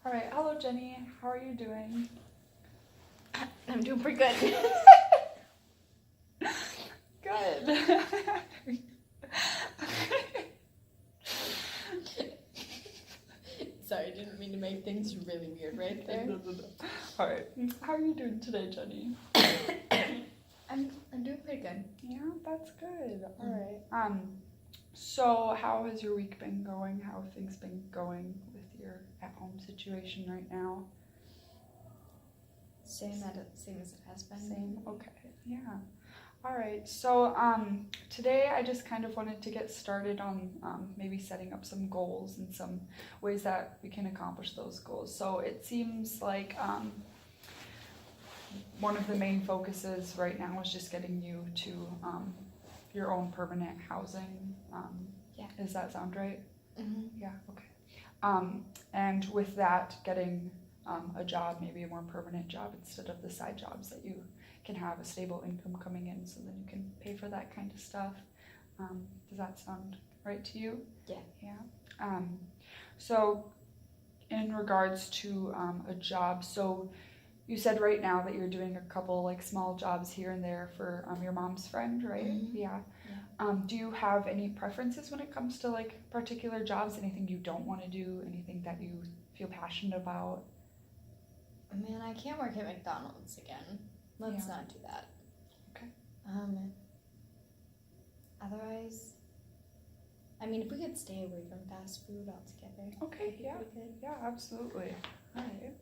All right, hello Jenny. How are you doing? I'm doing pretty good. Good. Sorry, I didn't mean to make things really weird right there. No. All right. How are you doing today, Jenny? I'm doing pretty good. Yeah, that's good. All right. So how has your week been going? How have things been going with your at-home situation right now? Same as it has been. Same. Okay. Yeah. All right. So today I just kind of wanted to get started on maybe setting up some goals and some ways that we can accomplish those goals. So it seems like one of the main focuses right now is just getting you to your own permanent housing. Yeah. Does that sound right? Mm-hmm. Yeah. Okay. And with that, getting a job, maybe a more permanent job instead of the side jobs that you can have a stable income coming in, so then you can pay for that kind of stuff. Does that sound right to you? Yeah. Yeah. So in regards to a job, so you said right now that you're doing a couple like small jobs here and there for your mom's friend, right? Mm-hmm. Yeah. Yeah. Do you have any preferences when it comes to like particular jobs? Anything you don't want to do? Anything that you feel passionate about? Man, I can't work at McDonald's again. Let's Yeah. not do that. Okay. Otherwise, I mean, if we could stay away from fast food altogether. Okay. that'd be Yeah. pretty good. Yeah. Absolutely. All right.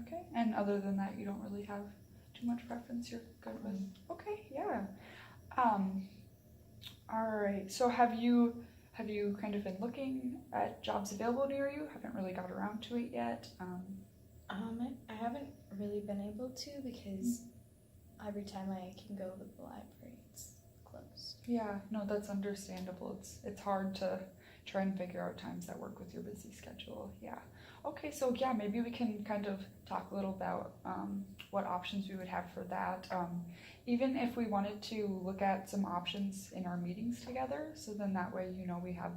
Okay. And other than that, you don't really have too much preference. You're good with. Okay. Yeah. All right. So have you kind of been looking at jobs available near you? Haven't really got around to it yet. I haven't really been able to because every time I can go to the library, it's closed. Yeah. No, that's understandable. It's hard to try and figure out times that work with your busy schedule. Yeah. Okay. So yeah, maybe we can kind of talk a little about what options we would have for that. Even if we wanted to look at some options in our meetings together, so then that way, we have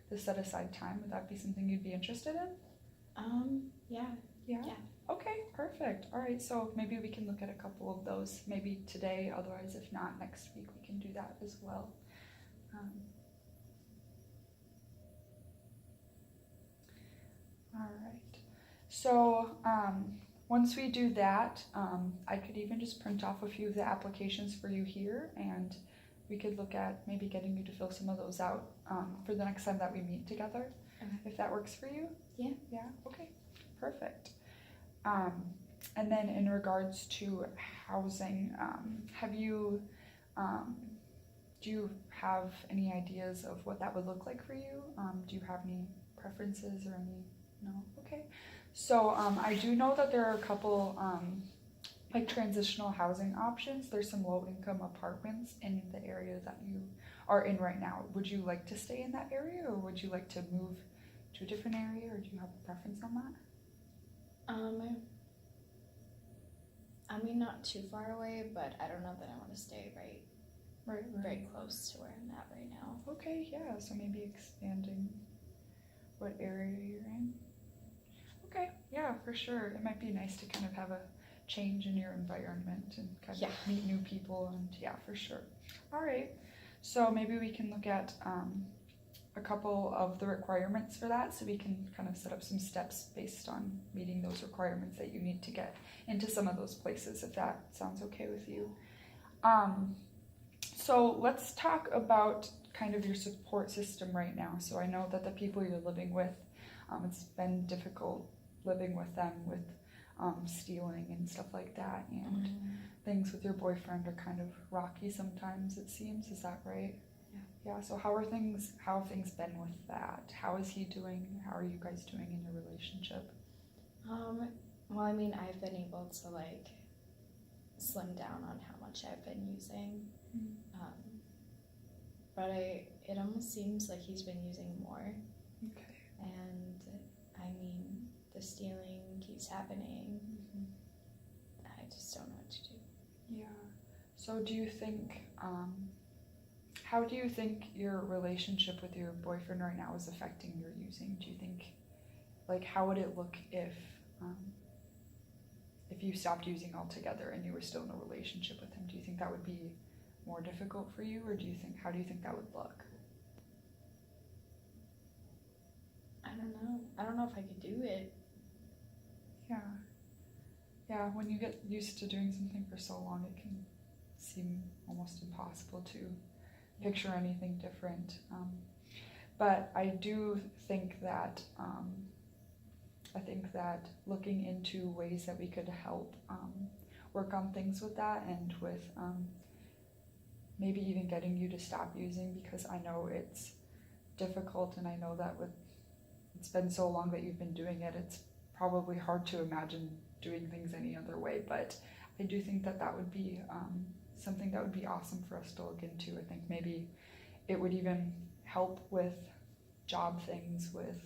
the set aside time. Would that be something you'd be interested in? Yeah. Yeah. Yeah. Okay, perfect. All right, so maybe we can look at a couple of those maybe today. Otherwise, if not, next week we can do that as well. All right. So once we do that, I could even just print off a few of the applications for you here, and we could look at maybe getting you to fill some of those out for the next time that we meet together, if that works for you. Yeah. Yeah. Okay. Perfect. And then in regards to housing, do you have any ideas of what that would look like for you? Do you have any preferences or any? No? Okay. So I do know that there are a couple like transitional housing options. There's some low income apartments in the area that you are in right now. Would you like to stay in that area, or would you like to move to a different area, or do you have a preference on that? I mean, not too far away, but I don't know that I want to stay Right. very close to where I'm at right now. Okay, yeah, so maybe expanding what area you're in. Okay, yeah, for sure. It might be nice to kind of have a change in your environment and kind of meet new people, and yeah, for sure. All right, so maybe we can look at a couple of the requirements for that, so we can kind of set up some steps based on meeting those requirements that you need to get into some of those places, if that sounds okay with you. So let's talk about kind of your support system right now. So I know that the people you're living with, it's been difficult living with them with stealing and stuff like that, and things with your boyfriend are kind of rocky sometimes, it seems. Is that right? Yeah, so how have things been with that? How is he doing? How are you guys doing in your relationship? Well, I mean, I've been able to like slim down on how much I've been using. But it almost seems like he's been using more. Okay. And I mean, the stealing keeps happening. I just don't know what to do. Yeah. So do you think How do you think your relationship with your boyfriend right now is affecting your using? Do you think, like, how would it look if you stopped using altogether and you were still in a relationship with him? Do you think that would be more difficult for you, or how do you think that would look? I don't know. I don't know if I could do it. Yeah, when you get used to doing something for so long, it can seem almost impossible to picture anything different. But I do think that looking into ways that we could help work on things with that, and with maybe even getting you to stop using, because I know it's difficult, and I know that it's been so long that you've been doing it, it's probably hard to imagine doing things any other way. But I do think that would be something that would be awesome for us to look into. I think maybe it would even help with job things, with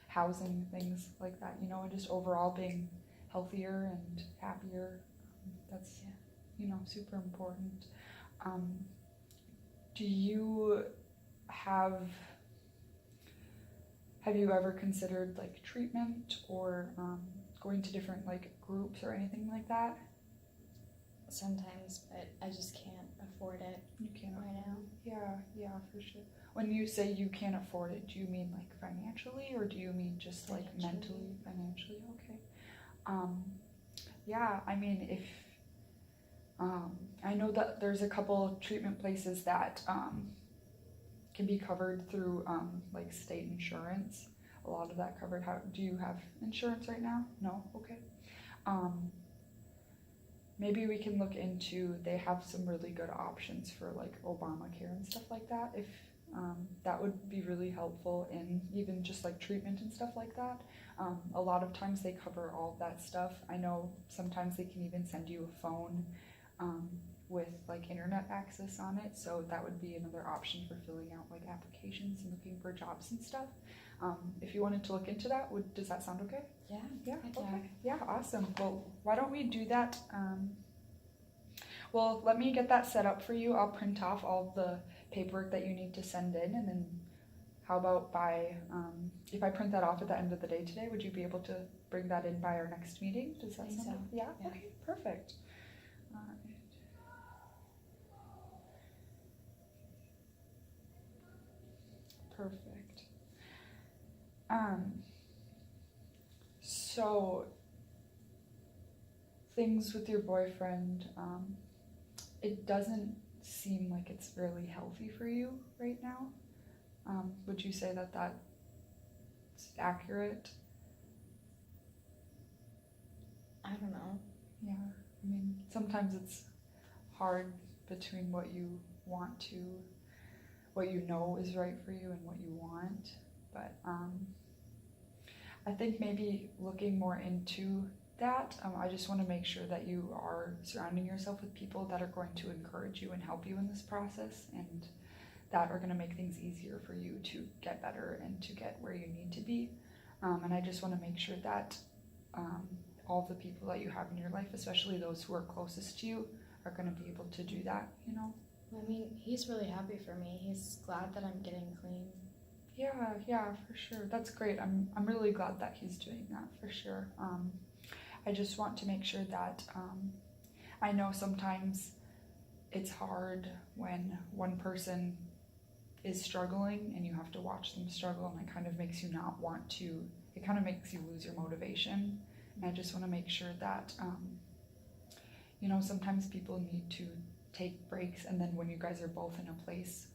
housing, things like that, and just overall being healthier and happier. That's super important. Do you have you ever considered like treatment, or going to different like groups or anything like that? Sometimes, but I just can't afford it. You can't right now. Yeah, for sure. When you say you can't afford it, do you mean like financially, or do you mean just like mentally, financially? Okay. Yeah, I mean, if I know that there's a couple treatment places that can be covered through like state insurance. A lot of that covered. Do you have insurance right now? No? Okay. Maybe we can look into, they have some really good options for like Obamacare and stuff like that, if that would be really helpful in even just like treatment and stuff like that. A lot of times they cover all of that stuff. I know sometimes they can even send you a phone with like internet access on it, so that would be another option for filling out like applications and looking for jobs and stuff. If you wanted to look into that, does that sound okay? Yeah. Okay. Yeah, awesome. Well, why don't we do that? Well, let me get that set up for you. I'll print off all the paperwork that you need to send in, and then how about if I print that off at the end of the day today, would you be able to bring that in by our next meeting? Does that sound good? Yeah? Okay, perfect. Perfect. So things with your boyfriend, it doesn't seem like it's really healthy for you right now. Would you say that that's accurate? I don't know. Yeah, I mean, sometimes it's hard between what you know is right for you and what you want, but I think maybe looking more into that, I just want to make sure that you are surrounding yourself with people that are going to encourage you and help you in this process, and that are going to make things easier for you to get better and to get where you need to be. And I just want to make sure that all the people that you have in your life, especially those who are closest to you, are going to be able to do that, I mean, he's really happy for me. He's glad that I'm getting clean. Yeah, for sure. That's great. I'm really glad that he's doing that, for sure. I just want to make sure that I know sometimes it's hard when one person is struggling and you have to watch them struggle, and it kind of makes you not want to, it kind of makes you lose your motivation. And I just want to make sure that, sometimes people need to take breaks, and then when you guys are both in a place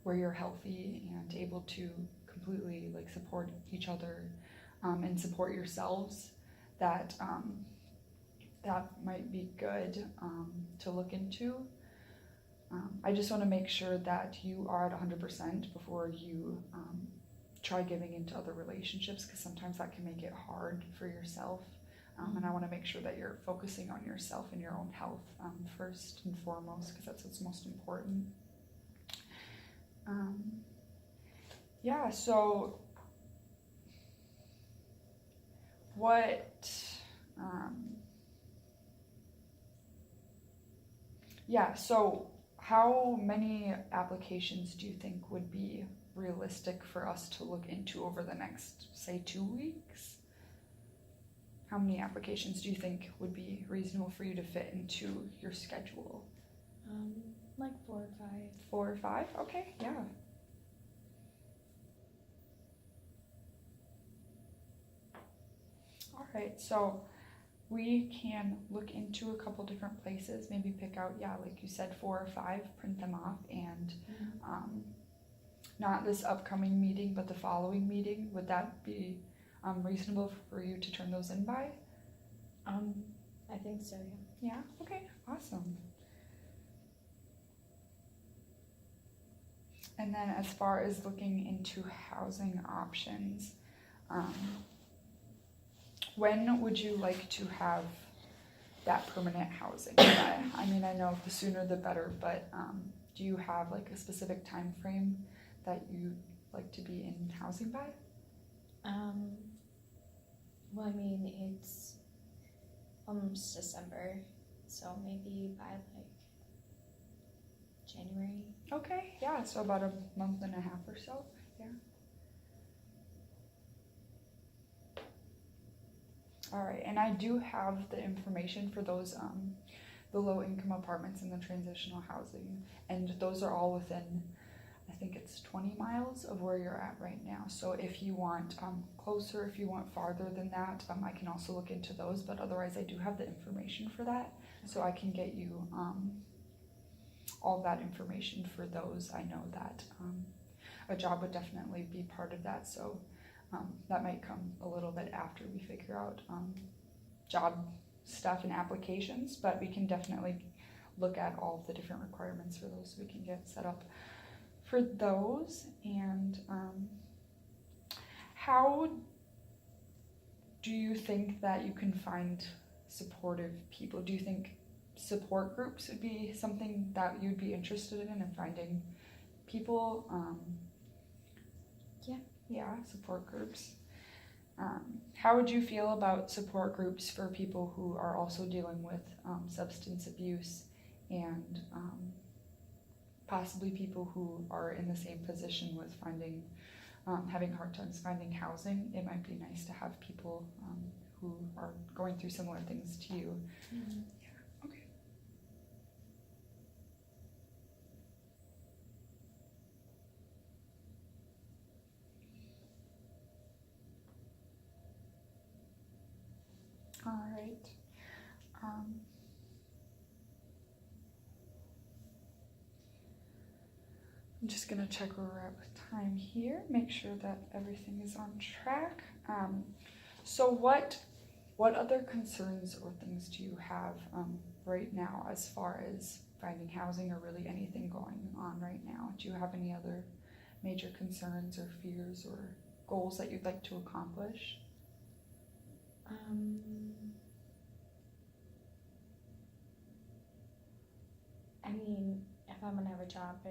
where you're healthy and able to completely like support each other and support yourselves, that might be good to look into. I just want to make sure that you are at 100% before you try giving into other relationships, because sometimes that can make it hard for yourself. And I want to make sure that you're focusing on yourself and your own health first and foremost, because that's what's most important. So what, so how many applications do you think would be realistic for us to look into over the next, say, 2 weeks? How many applications do you think would be reasonable for you to fit into your schedule? Like 4 or 5. 4 or 5? Okay, yeah. All right, so we can look into a couple different places, maybe pick out, yeah, like you said, 4 or 5, print them off, and not this upcoming meeting, but the following meeting. Would that be reasonable for you to turn those in by? I think so, yeah. Yeah, okay, awesome. And then as far as looking into housing options, when would you like to have that permanent housing? I mean, I know the sooner the better, but do you have like a specific time frame that you'd like to be in housing by? Well, I mean, it's almost December, so maybe by like January. Okay, yeah, so about a month and a half or so, yeah. All right, and I do have the information for those, the low-income apartments and the transitional housing, and those are all within, I think it's 20 miles of where you're at right now. So if you want closer, if you want farther than that, I can also look into those, but otherwise I do have the information for that, so I can get you all that information for those. I know that a job would definitely be part of that, so that might come a little bit after we figure out job stuff and applications, but we can definitely look at all the different requirements for those so we can get set up for those. And how do you think that you can find supportive people? Do you think support groups would be something that you'd be interested in finding people? Yeah, support groups. How would you feel about support groups for people who are also dealing with substance abuse and possibly people who are in the same position with finding, having hard times finding housing? It might be nice to have people who are going through similar things to you. Mm-hmm. Yeah, okay. All right. I'm just gonna check where we're at with time here, make sure that everything is on track. So what other concerns or things do you have right now as far as finding housing or really anything going on right now? Do you have any other major concerns or fears or goals that you'd like to accomplish? I mean, if I'm gonna have a job,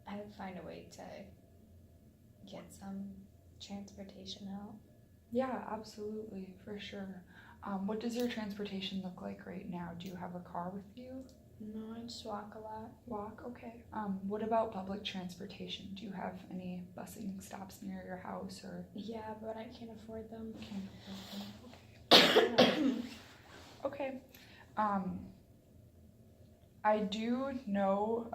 I'd find a way to get some transportation help. Yeah, absolutely, for sure. What does your transportation look like right now? Do you have a car with you? No, I just walk a lot. Walk, okay. What about public transportation? Do you have any busing stops near your house or? Yeah, but I can't afford them. Can't afford them. Okay. I do know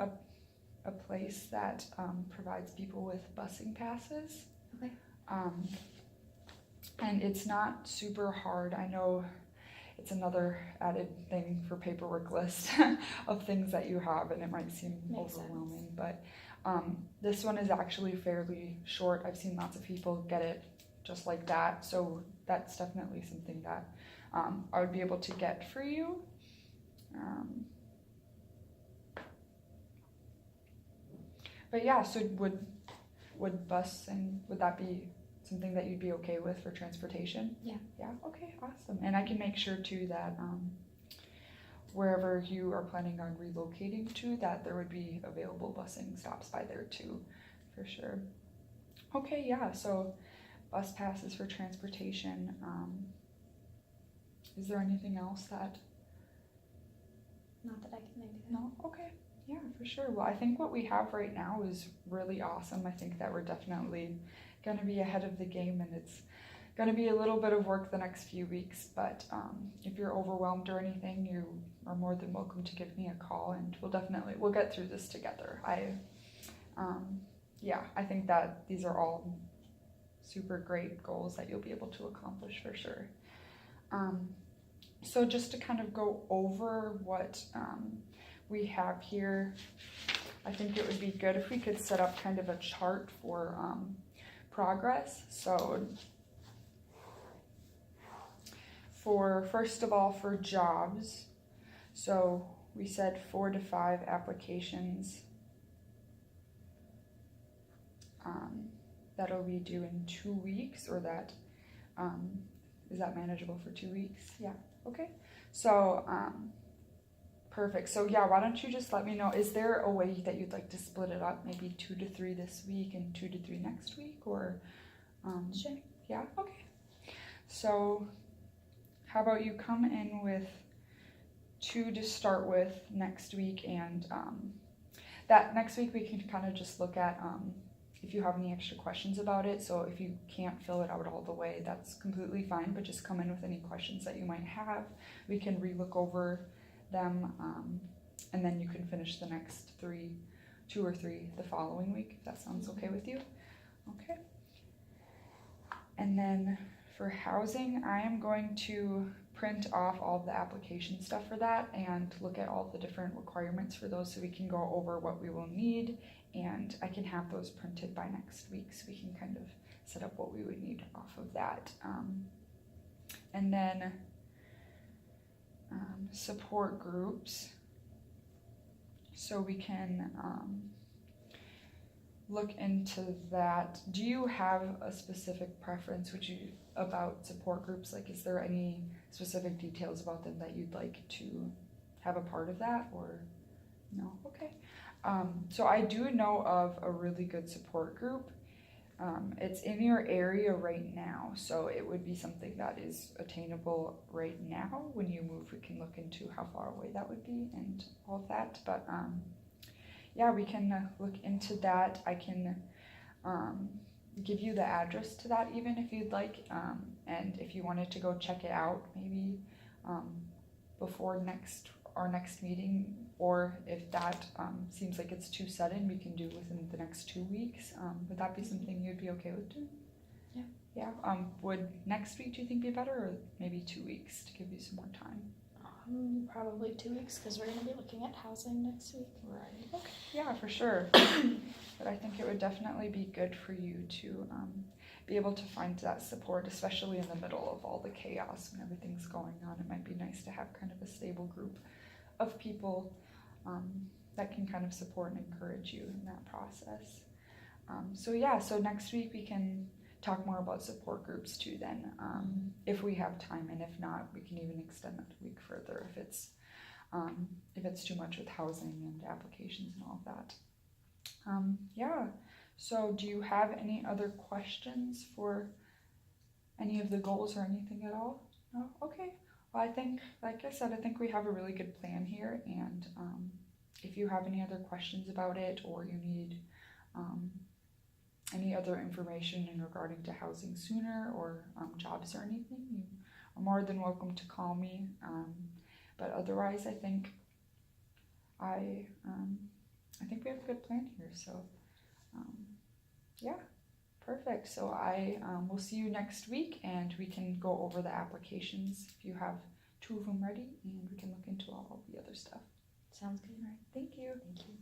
a place that provides people with busing passes. Okay. And it's not super hard. I know it's another added thing for paperwork list of things that you have, and it might seem Makes overwhelming, sense. but this one is actually fairly short. I've seen lots of people get it just like that, so that's definitely something that I would be able to get for you. But yeah, so would busing, would that be something that you'd be okay with for transportation? Yeah. Yeah, okay, awesome. And I can make sure too that wherever you are planning on relocating to, that there would be available busing stops by there too, for sure. Okay, yeah, so bus passes for transportation. Is there anything else that Not that I can think of. No? Okay. Yeah, for sure. Well, I think what we have right now is really awesome. I think that we're definitely going to be ahead of the game, and it's going to be a little bit of work the next few weeks. But if you're overwhelmed or anything, you are more than welcome to give me a call, and we'll get through this together. I think that these are all super great goals that you'll be able to accomplish for sure. So just to kind of go over what we have here, I think it would be good if we could set up kind of a chart for progress. So first of all, for jobs, so we said 4 to 5 applications that'll be due in 2 weeks, or that is that manageable for 2 weeks? Yeah. Okay. So perfect. So yeah, why don't you just let me know, is there a way that you'd like to split it up, maybe 2 to 3 this week and 2 to 3 next week, or Sure. yeah? Okay. So how about you come in with 2 to start with next week, and that next week we can kind of just look at if you have any extra questions about it. So if you can't fill it out all the way, that's completely fine, but just come in with any questions that you might have. We can relook over them, and then you can finish the next 2 or 3 the following week, if that sounds okay with you. Okay. And then for housing, I am going to print off all of the application stuff for that and look at all the different requirements for those, so we can go over what we will need, and I can have those printed by next week, so we can kind of set up what we would need off of that. And then support groups, so we can look into that. Do you have a specific preference about support groups? Like, is there any specific details about them that you'd like to have a part of that, or no? Okay. So I do know of a really good support group. It's in your area right now, so it would be something that is attainable right now. When you move, we can look into how far away that would be and all of that. But yeah, we can look into that. I can give you the address to that even if you'd like, and if you wanted to go check it out maybe before our next meeting, or if that seems like it's too sudden, we can do within the next 2 weeks. Would that be something you'd be okay with doing? Yeah. Yeah. Would next week, do you think, be better, or maybe 2 weeks to give you some more time? Probably 2 weeks, because we're going to be looking at housing next week. Right. Okay. Yeah, for sure. But I think it would definitely be good for you to be able to find that support, especially in the middle of all the chaos when everything's going on. It might be nice to have kind of a stable group of people that can kind of support and encourage you in that process. So next week we can talk more about support groups too then, if we have time, and if not, we can even extend that a week further if it's too much with housing and applications and all of that. So do you have any other questions for any of the goals or anything at all? No? Okay. Well, I think, like I said, I think we have a really good plan here, and if you have any other questions about it, or you need any other information in regarding to housing sooner, or jobs or anything, you are more than welcome to call me. But otherwise, I think we have a good plan here. So yeah, perfect. So I will see you next week, and we can go over the applications if you have 2 of them ready, and we can look into all the other stuff. Sounds good. All right. Thank you. Thank you.